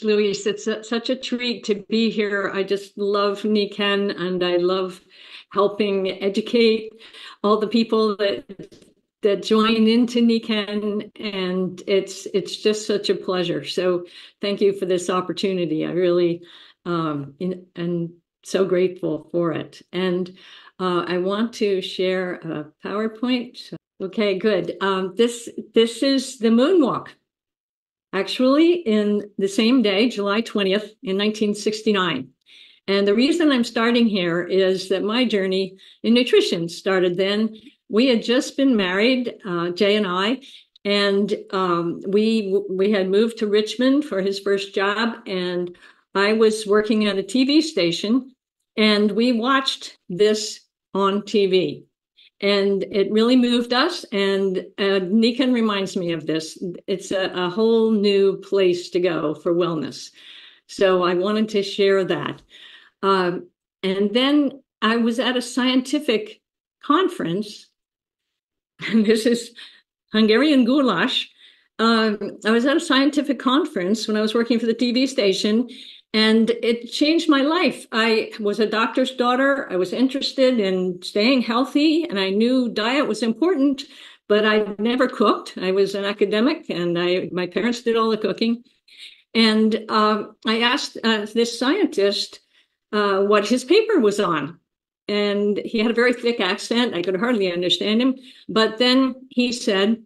Louise. It's such a treat to be here. I just love Niken, and I love helping educate all the people that join into Niken, and it's just such a pleasure. So thank you for this opportunity. I really am so grateful for it. And I want to share a PowerPoint. Okay, good. This is the moonwalk. Actually, in the same day, July 20th, in 1969. And the reason I'm starting here is that my journey in nutrition started then. We had just been married, Jay and I, and we had moved to Richmond for his first job, and I was working at a TV station, and we watched this on TV. And it really moved us. And Nikan reminds me of this. It's a whole new place to go for wellness. So I wanted to share that. And then I was at a scientific conference, and this is Hungarian goulash. I was at a scientific conference when I was working for the TV station, and it changed my life. I was a doctor's daughter. I was interested in staying healthy, and I knew diet was important, but I never cooked. I was an academic, and my parents did all the cooking. And I asked this scientist what his paper was on. And he had a very thick accent. I could hardly understand him. But then he said,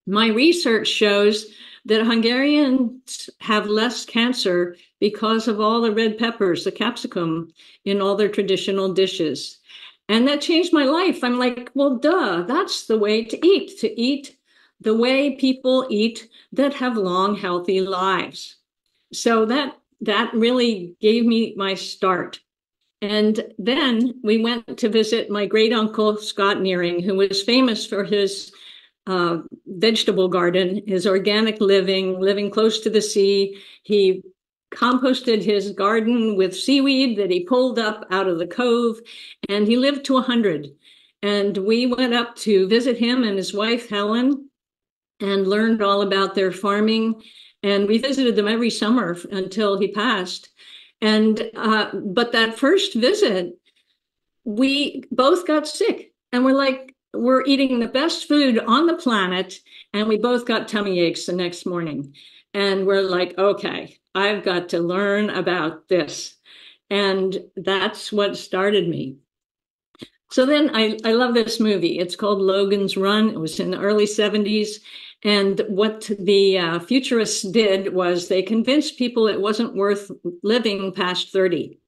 my research shows that Hungarians have less cancer because of all the red peppers, the capsicum, in all their traditional dishes. And that changed my life. I'm like, well, duh, that's the way to eat the way people eat that have long, healthy lives. So that really gave me my start. And then we went to visit my great uncle, Scott Nearing, who was famous for his vegetable garden, his organic living close to the sea. He composted his garden with seaweed that he pulled up out of the cove, and he lived to 100. And we went up to visit him and his wife, Helen, and learned all about their farming. And we visited them every summer until he passed. And but that first visit, we both got sick, and we're eating the best food on the planet, and we both got tummy aches the next morning. And we're like, okay, I've got to learn about this. And that's what started me. So then I love this movie. It's called Logan's Run. It was in the early 70s. And what the futurists did was they convinced people it wasn't worth living past 30.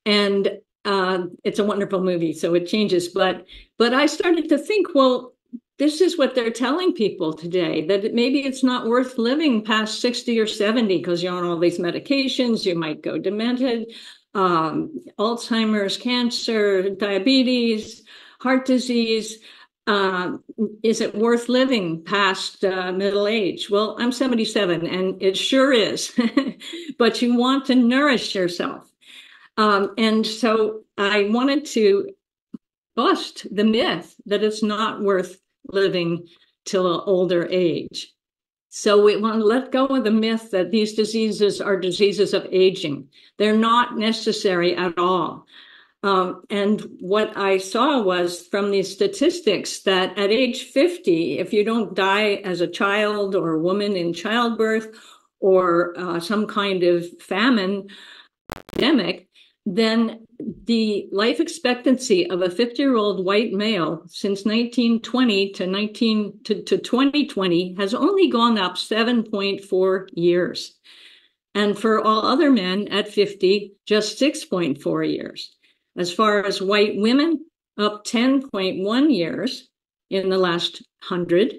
And it's a wonderful movie, so it changes. But I started to think, well, this is what they're telling people today, that maybe it's not worth living past 60 or 70 because you're on all these medications, you might go demented, Alzheimer's, cancer, diabetes, heart disease. Is it worth living past middle age? Well, I'm 77 and it sure is, but you want to nourish yourself. And so I wanted to bust the myth that it's not worth living till an older age. So we want to let go of the myth that these diseases are diseases of aging. They're not necessary at all. And what I saw was from these statistics that at age 50, if you don't die as a child or a woman in childbirth or some kind of famine epidemic, then the life expectancy of a 50-year-old white male since 1920 to 2020 has only gone up 7.4 years. And for all other men at 50, just 6.4 years. As far as white women, up 10.1 years in the last 100.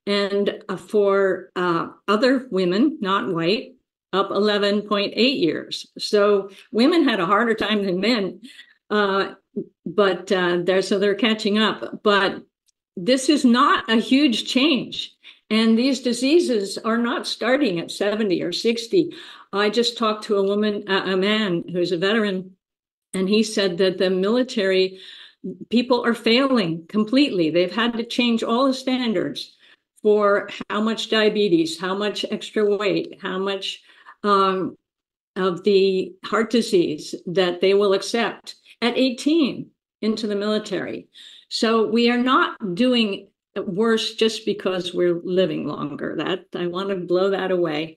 And for other women, not white, up 11.8 years. So women had a harder time than men, but they're catching up. But this is not a huge change. And these diseases are not starting at 70 or 60. I just talked to a man who's a veteran, and he said that the military people are failing completely. They've had to change all the standards for how much diabetes, how much extra weight, how much um, of the heart disease that they will accept at 18 into the military. So we are not doing worse just because we're living longer. That I want to blow that away.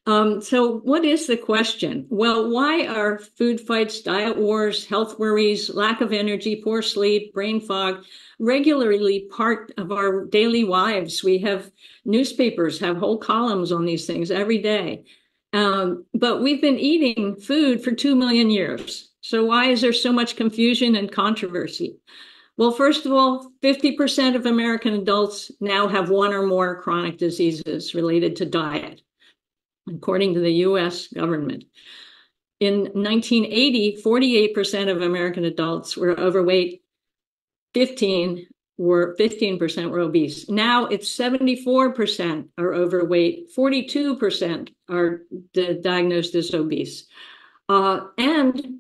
So what is the question? Well, why are food fights, diet wars, health worries, lack of energy, poor sleep, brain fog regularly part of our daily lives? We have newspapers have whole columns on these things every day. But we've been eating food for 2 million years. So why is there so much confusion and controversy? Well, first of all, 50% of American adults now have one or more chronic diseases related to diet, according to the US government. In 1980, 48% of American adults were overweight, 15% were obese. Now it's 74% are overweight, 42% are diagnosed as obese. And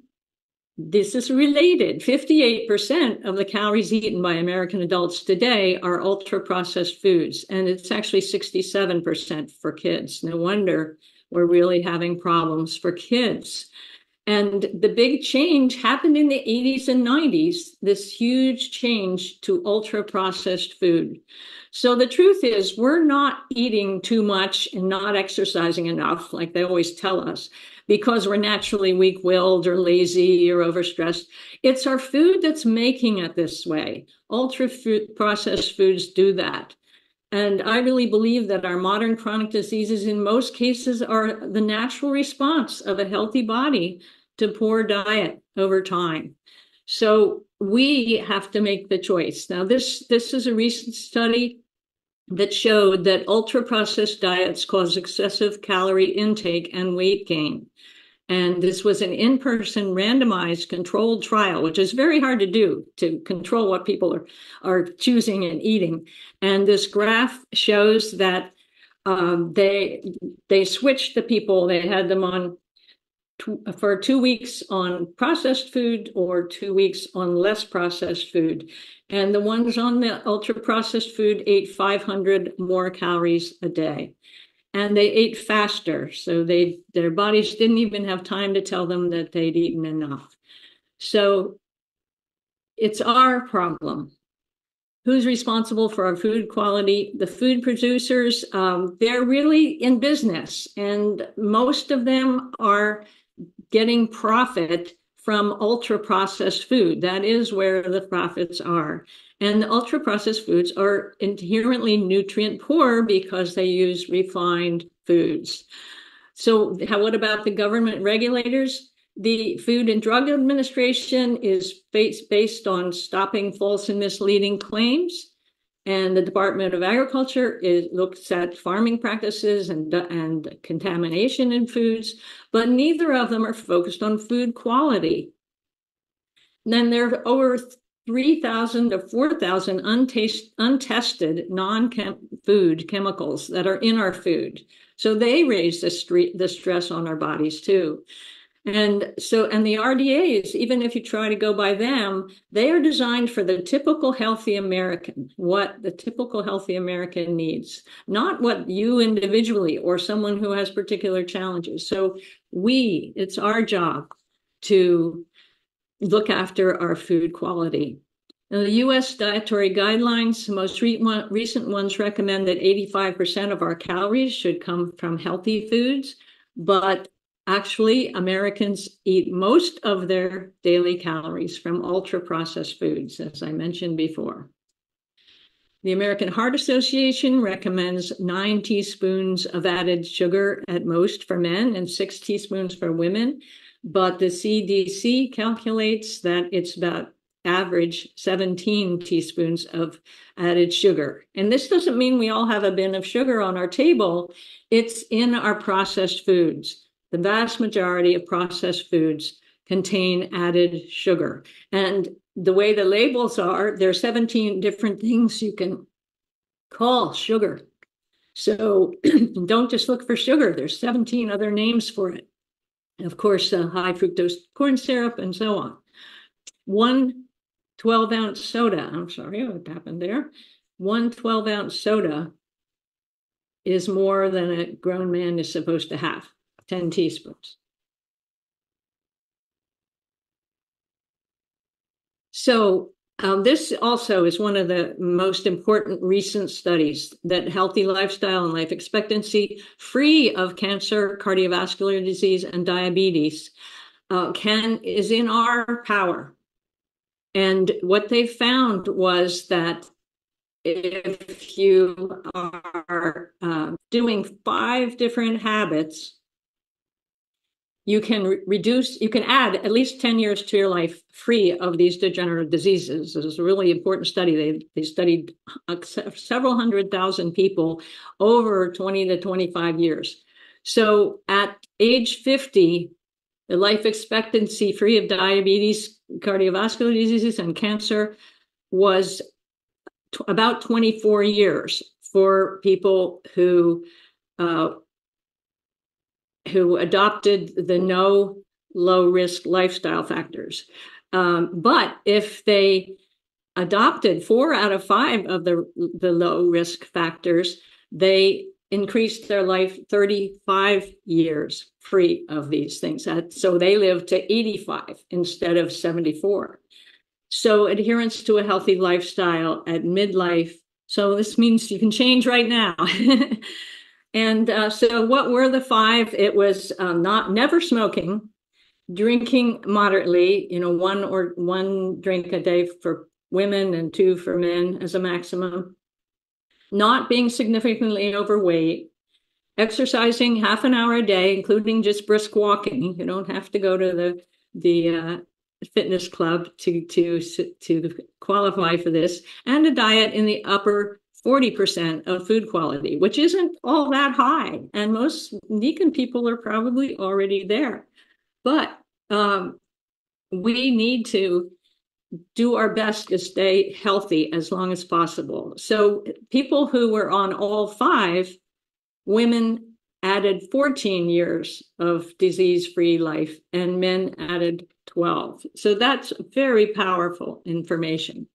this is related. 58% of the calories eaten by American adults today are ultra-processed foods, and it's actually 67% for kids. No wonder we're really having problems for kids. And the big change happened in the 80s and 90s, this huge change to ultra-processed food. So the truth is, we're not eating too much and not exercising enough, like they always tell us, because we're naturally weak-willed or lazy or overstressed. It's our food that's making it this way. Ultra-processed foods do that. And I really believe that our modern chronic diseases, in most cases, are the natural response of a healthy body to poor diet over time. So we have to make the choice. Now, this is a recent study that showed that ultra-processed diets cause excessive calorie intake and weight gain. And this was an in-person randomized controlled trial, which is very hard to do, to control what people are choosing and eating. And this graph shows that they switched the people. They had them on for 2 weeks on processed food or 2 weeks on less processed food. And the ones on the ultra-processed food ate 500 more calories a day. And they ate faster, so their bodies didn't even have time to tell them that they'd eaten enough. So it's our problem. Who's responsible for our food quality? The food producers. They're really in business, and most of them are getting profit from ultra-processed food. That is where the profits are. And the ultra-processed foods are inherently nutrient poor because they use refined foods. So what about the government regulators? The Food and Drug Administration is based on stopping false and misleading claims. And the Department of Agriculture looks at farming practices and contamination in foods, but neither of them are focused on food quality. And then there are over 3,000 to 4,000 untested non-food chemicals that are in our food. So they raise the stress on our bodies too. And the RDAs, even if you try to go by them, they are designed for the typical healthy American, what the typical healthy American needs, not what you individually or someone who has particular challenges. So it's our job to look after our food quality. Now, the U.S. dietary guidelines, the most recent ones recommend that 85% of our calories should come from healthy foods, but actually, Americans eat most of their daily calories from ultra-processed foods, as I mentioned before. The American Heart Association recommends 9 teaspoons of added sugar at most for men and 6 teaspoons for women, but the CDC calculates that it's about average 17 teaspoons of added sugar. And this doesn't mean we all have a bin of sugar on our table. It's in our processed foods. The vast majority of processed foods contain added sugar. And the way the labels are, there are 17 different things you can call sugar. So don't just look for sugar. There's 17 other names for it. Of course, high fructose corn syrup and so on. 1 12-ounce soda. I'm sorry, what happened there? 1 12-ounce soda is more than a grown man is supposed to have. 10 teaspoons. So this also is one of the most important recent studies that healthy lifestyle and life expectancy, free of cancer, cardiovascular disease, and diabetes, is in our power. And what they found was that if you are doing 5 different habits, you can add at least 10 years to your life free of these degenerative diseases. This is a really important study. They studied several 100,000 people over 20 to 25 years. So at age 50, the life expectancy free of diabetes, cardiovascular diseases, and cancer was about 24 years for people who adopted the no low risk lifestyle factors. But if they adopted 4 out of 5 of the low risk factors, they increased their life 35 years free of these things. So they lived to 85 instead of 74. So adherence to a healthy lifestyle at midlife. So this means you can change right now. And so what were the 5? It was never smoking, drinking moderately, one drink a day for women and 2 for men as a maximum, not being significantly overweight, exercising half an hour a day, including just brisk walking. You don't have to go to the fitness club to qualify for this, and a diet in the upper 40% of food quality, which isn't all that high. And most vegan people are probably already there. But we need to do our best to stay healthy as long as possible. So people who were on all 5, women added 14 years of disease-free life, and men added 12. So that's very powerful information.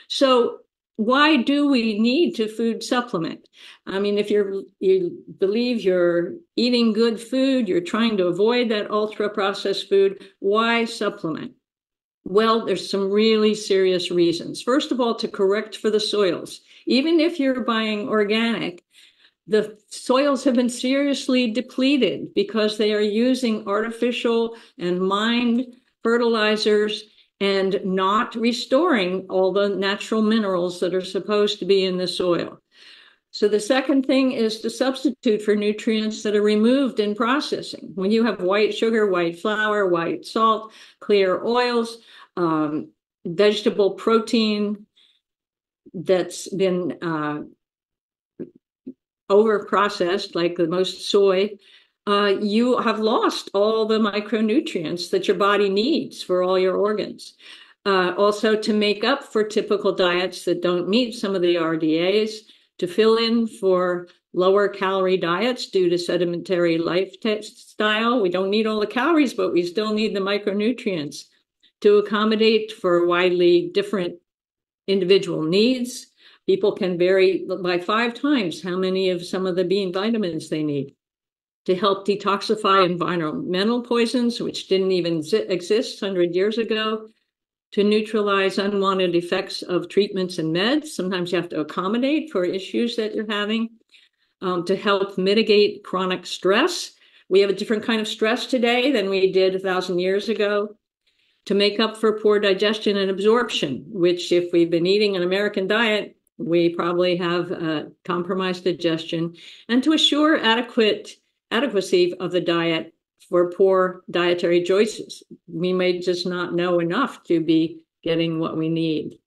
So why do we need to food supplement? I mean, if you believe you're eating good food, you're trying to avoid that ultra-processed food, why supplement? Well, there's some really serious reasons. First of all, to correct for the soils. Even if you're buying organic, the soils have been seriously depleted because they are using artificial and mined fertilizers and not restoring all the natural minerals that are supposed to be in the soil. So the second thing is to substitute for nutrients that are removed in processing. When you have white sugar, white flour, white salt, clear oils, vegetable protein that's been over-processed, like the most soy, you have lost all the micronutrients that your body needs for all your organs. Also, to make up for typical diets that don't meet some of the RDAs, to fill in for lower calorie diets due to sedentary lifestyle. We don't need all the calories, but we still need the micronutrients to accommodate for widely different individual needs. People can vary by 5 times how many of some of the B vitamins they need to help detoxify environmental poisons, which didn't even exist 100 years ago, to neutralize unwanted effects of treatments and meds. Sometimes you have to accommodate for issues that you're having, to help mitigate chronic stress. We have a different kind of stress today than we did 1,000 years ago, to make up for poor digestion and absorption, which if we've been eating an American diet, we probably have compromised digestion, and to assure adequacy of the diet for poor dietary choices. We may just not know enough to be getting what we need.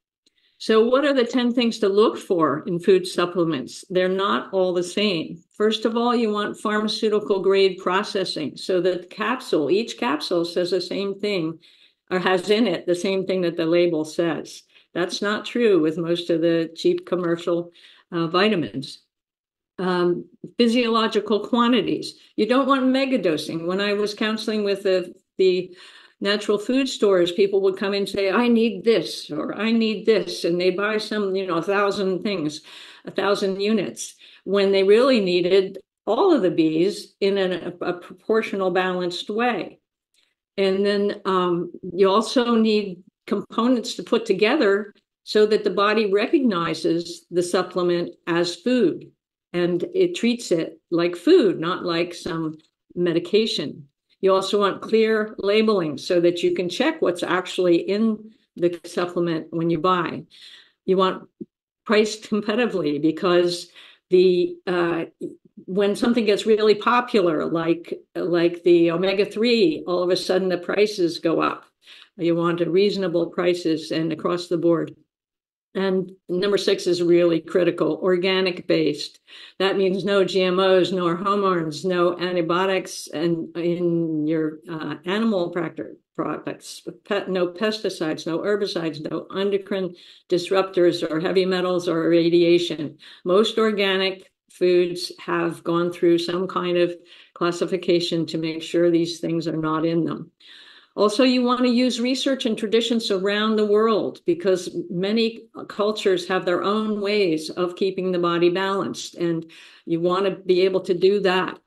So what are the 10 things to look for in food supplements? They're not all the same. First of all, you want pharmaceutical grade processing. So that each capsule says the same thing, or has in it the same thing that the label says. That's not true with most of the cheap commercial vitamins. Physiological quantities. You don't want megadosing. When I was counseling with the natural food stores, people would come in and say, I need this, or I need this, and they buy some, 1,000 things, 1,000 units, when they really needed all of the Bs in a proportional, balanced way. And then you also need components to put together so that the body recognizes the supplement as food and it treats it like food, not like some medication. You also want clear labeling so that you can check what's actually in the supplement when you buy. You want priced competitively because the when something gets really popular, like the omega-3, all of a sudden the prices go up. You want a reasonable prices and across the board. And number 6 is really critical, organic based. That means no GMOs, no hormones, no antibiotics, and in your animal products, no pesticides, no herbicides, no endocrine disruptors or heavy metals or radiation. Most organic foods have gone through some kind of classification to make sure these things are not in them. Also, you want to use research and traditions around the world because many cultures have their own ways of keeping the body balanced, and you want to be able to do that.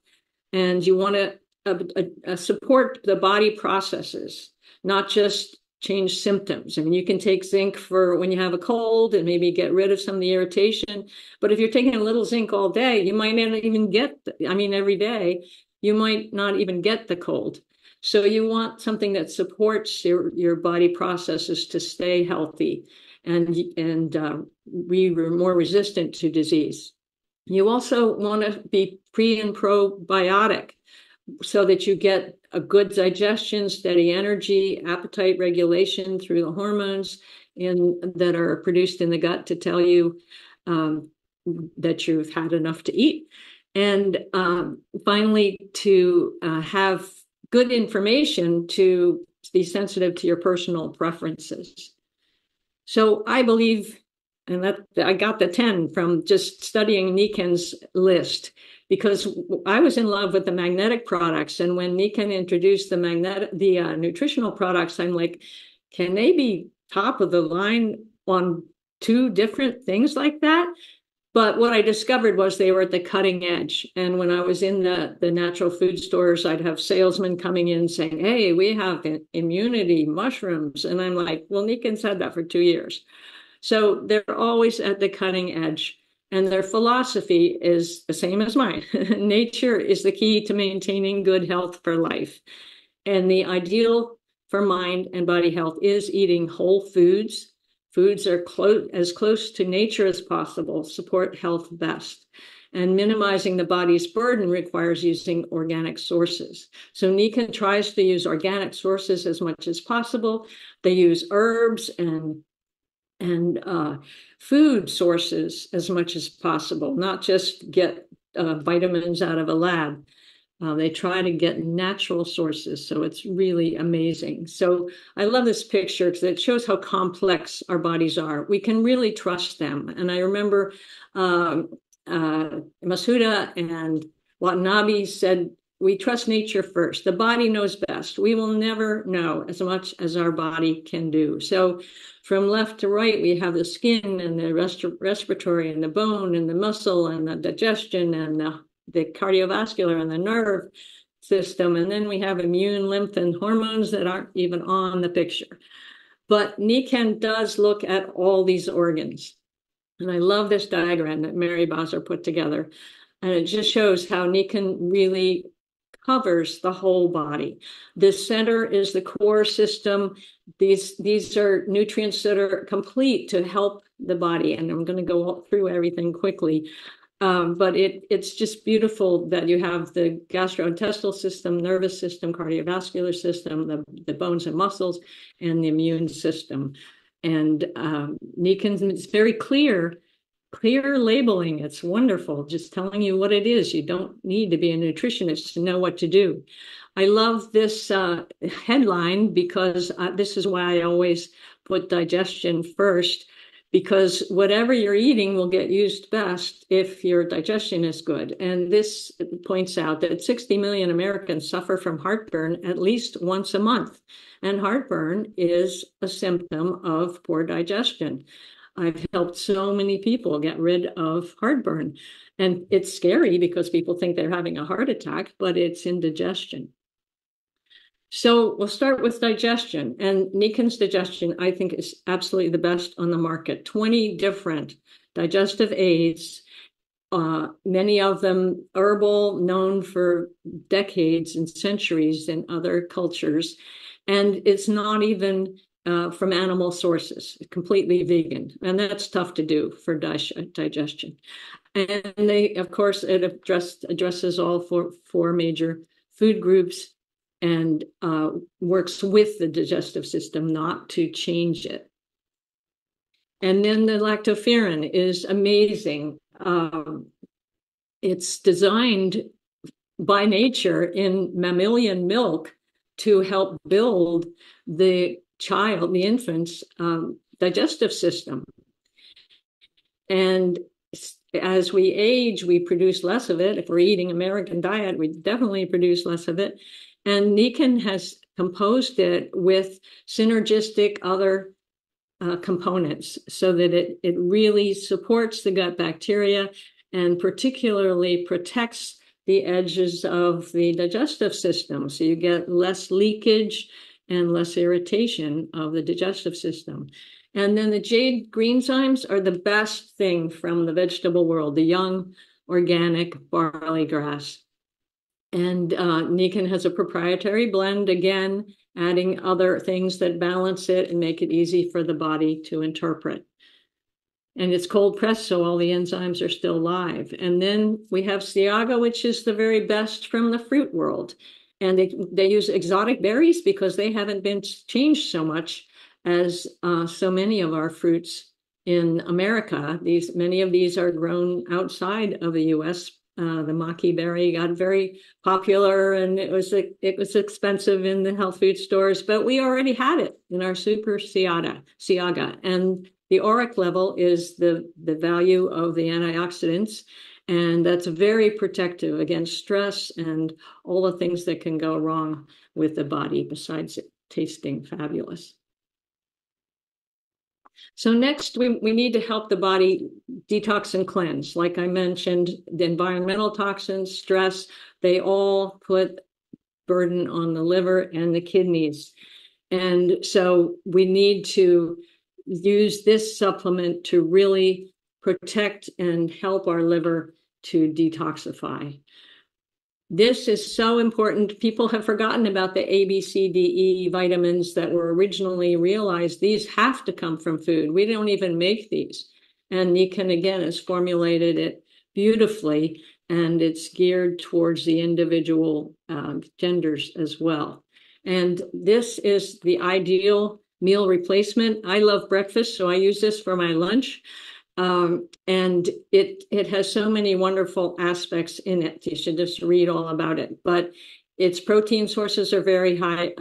And you want to support the body processes, not just change symptoms. I mean, you can take zinc for when you have a cold and maybe get rid of some of the irritation. But if you're taking a little zinc all day, you might not even get, every day, you might not even get the cold. So you want something that supports your body processes to stay healthy and be more resistant to disease. You also want to be pre and probiotic so that you get a good digestion, steady energy, appetite regulation through the hormones that are produced in the gut to tell you that you've had enough to eat. And finally, to have good information to be sensitive to your personal preferences. So I believe, and that I got the 10 from just studying Niken's list, because I was in love with the magnetic products. And when Niken introduced the nutritional products, I'm like, can they be top of the line on 2 different things like that? But what I discovered was they were at the cutting edge. And when I was in the natural food stores, I'd have salesmen coming in saying, hey, we have immunity mushrooms. And I'm like, well, Niken's had that for 2 years. So they're always at the cutting edge. And their philosophy is the same as mine. Nature is the key to maintaining good health for life. And the ideal for mind and body health is eating whole foods. Foods are as close to nature as possible, support health best. And minimizing the body's burden requires using organic sources. So Niken tries to use organic sources as much as possible. They use herbs and food sources as much as possible, not just get vitamins out of a lab. They try to get natural sources, so it's really amazing. So I love this picture because it shows how complex our bodies are. We can really trust them. And I remember Masuda and Watanabe said, we trust nature first. The body knows best. We will never know as much as our body can do. So from left to right, we have the skin and the respiratory and the bone and the muscle and the digestion and the cardiovascular and the nerve system. And then we have immune, lymph, and hormones that aren't even on the picture. But Niken does look at all these organs. And I love this diagram that Mary Bowser put together. And it just shows how Niken really covers the whole body. The center is the core system. These are nutrients that are complete to help the body. And I'm going to go through everything quickly. But it's just beautiful that you have the gastrointestinal system, nervous system, cardiovascular system, the bones and muscles, and the immune system. And Niken's, it's very clear labeling. It's wonderful, just telling you what it is. You don't need to be a nutritionist to know what to do. I love this headline because this is why I always put digestion first, because whatever you're eating will get used best if your digestion is good. And this points out that 60 million Americans suffer from heartburn at least once a month. And heartburn is a symptom of poor digestion. I've helped so many people get rid of heartburn. And it's scary because people think they're having a heart attack, but it's indigestion. So we'll start with digestion. And Nikon's digestion, I think, is absolutely the best on the market. 20 different digestive aids, many of them herbal, known for decades and centuries in other cultures. And it's not even from animal sources, completely vegan. And that's tough to do for digestion. And they, of course, it addresses all four major food groups and works with the digestive system, not to change it. And then the lactoferrin is amazing. It's designed by nature in mammalian milk to help build the infant's digestive system. And as we age, we produce less of it. If we're eating American diet, we definitely produce less of it. And Nikon has composed it with synergistic other components so that it really supports the gut bacteria and particularly protects the edges of the digestive system. So you get less leakage and less irritation of the digestive system. And then the jade greenzymes are the best thing from the vegetable world, the young organic barley grass. And Nikon has a proprietary blend, again, adding other things that balance it and make it easy for the body to interpret. And it's cold pressed, so all the enzymes are still live. And then we have Siaga, which is the very best from the fruit world. And they use exotic berries because they haven't been changed so much as so many of our fruits in America. Many of these are grown outside of the U.S. The maki berry got very popular, and it was expensive in the health food stores, but we already had it in our super Siaga. And the ORAC level is the value of the antioxidants, and that's very protective against stress and all the things that can go wrong with the body besides it tasting fabulous. So next, we need to help the body detox and cleanse. Like I mentioned, the environmental toxins, stress, they all put burden on the liver and the kidneys. And so we need to use this supplement to really protect and help our liver to detoxify. This is so important. People have forgotten about the A, B, C, D, E vitamins that were originally realized. These have to come from food. We don't even make these. And Nikon, again, has formulated it beautifully, and it's geared towards the individual genders as well. And this is the ideal meal replacement. I love breakfast, so I use this for my lunch. And it has so many wonderful aspects in it. You should just read all about it. But its protein sources are very high,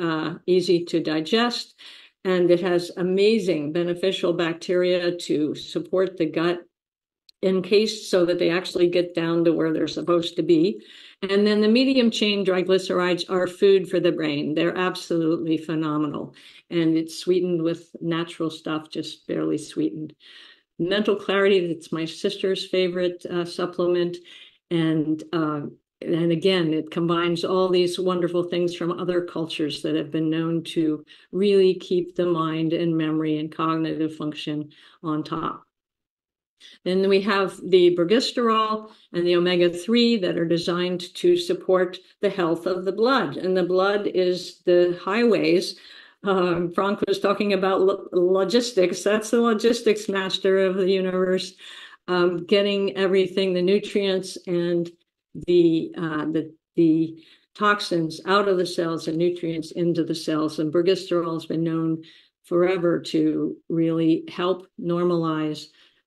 easy to digest, and it has amazing beneficial bacteria to support the gut encased so that they actually get down to where they're supposed to be. And then the medium chain triglycerides are food for the brain. They're absolutely phenomenal. And it's sweetened with natural stuff, just barely sweetened. Mental clarity, it's my sister's favorite supplement. And again, it combines all these wonderful things from other cultures that have been known to really keep the mind and memory and cognitive function on top. Then we have the bergesterol and the omega-3 that are designed to support the health of the blood. And the blood is the highways. Frank was talking about logistics. That's the logistics master of the universe, getting everything, the nutrients and the toxins out of the cells and nutrients into the cells. And bergesterol has been known forever to really help normalize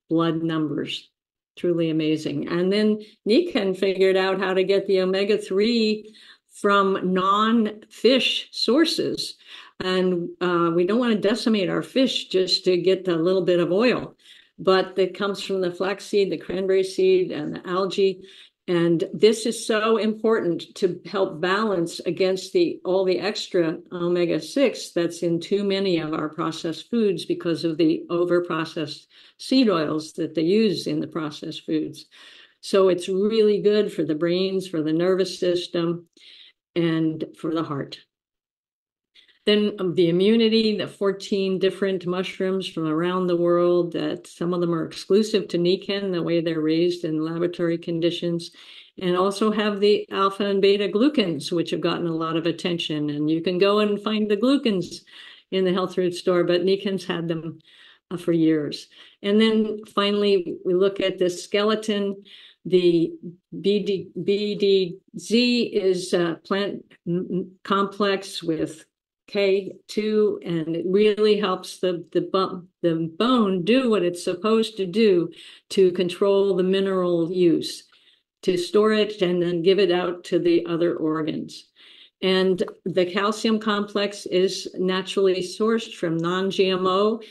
blood numbers. Truly amazing. And then Nikon figured out how to get the omega-3 from non-fish sources. And we don't want to decimate our fish just to get a little bit of oil, but that comes from the flaxseed, the cranberry seed, and the algae. And this is so important to help balance against all the extra omega-6 that's in too many of our processed foods because of the over-processed seed oils that they use in the processed foods. So it's really good for the brains, for the nervous system, and for the heart. Then the immunity, the 14 different mushrooms from around the world, that some of them are exclusive to Nikken, the way they're raised in laboratory conditions, and also have the alpha and beta glucans, which have gotten a lot of attention. And you can go and find the glucans in the health food store, but Nikken's had them for years. And then finally, we look at the skeleton. The BDZ is a plant complex with K2, and it really helps the bone do what it's supposed to do to control the mineral use, to store it and then give it out to the other organs. And the calcium complex is naturally sourced from non-GMO,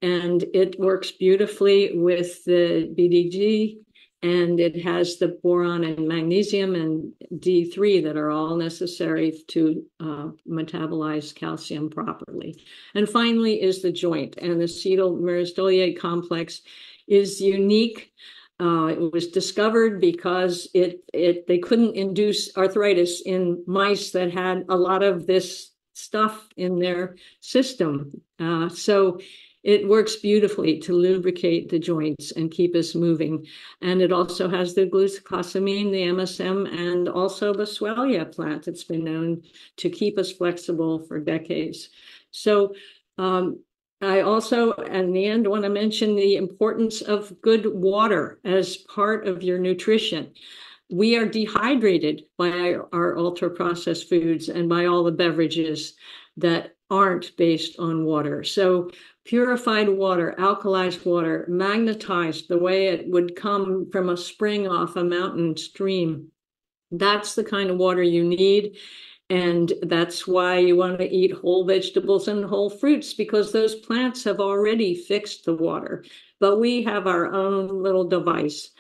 and it works beautifully with the BDG, and it has the boron and magnesium and D3 that are all necessary to metabolize calcium properly. And finally is the joint, and the acetyl myristoyl complex is unique. It was discovered because they couldn't induce arthritis in mice that had a lot of this stuff in their system. So it works beautifully to lubricate the joints and keep us moving. And it also has the glucosamine, the MSM, and also the Swellia plant that's been known to keep us flexible for decades. So I also, in the end, want to mention the importance of good water as part of your nutrition. We are dehydrated by our ultra-processed foods and by all the beverages that aren't based on water. So purified water, alkalized water, magnetized the way it would come from a spring off a mountain stream. That's the kind of water you need. And that's why you want to eat whole vegetables and whole fruits, because those plants have already fixed the water. But we have our own little device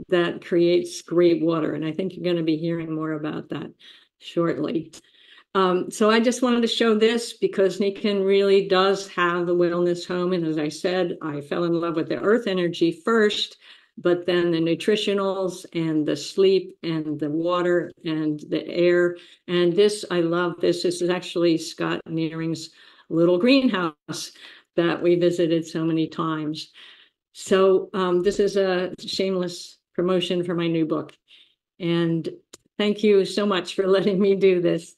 that creates great water. And I think you're going to be hearing more about that shortly. So I just wanted to show this because Nikken really does have the wellness home. And as I said, I fell in love with the earth energy first, but then the nutritionals and the sleep and the water and the air. And this, I love this. This is actually Scott Nearing's little greenhouse that we visited so many times. So this is a shameless promotion for my new book. And thank you so much for letting me do this.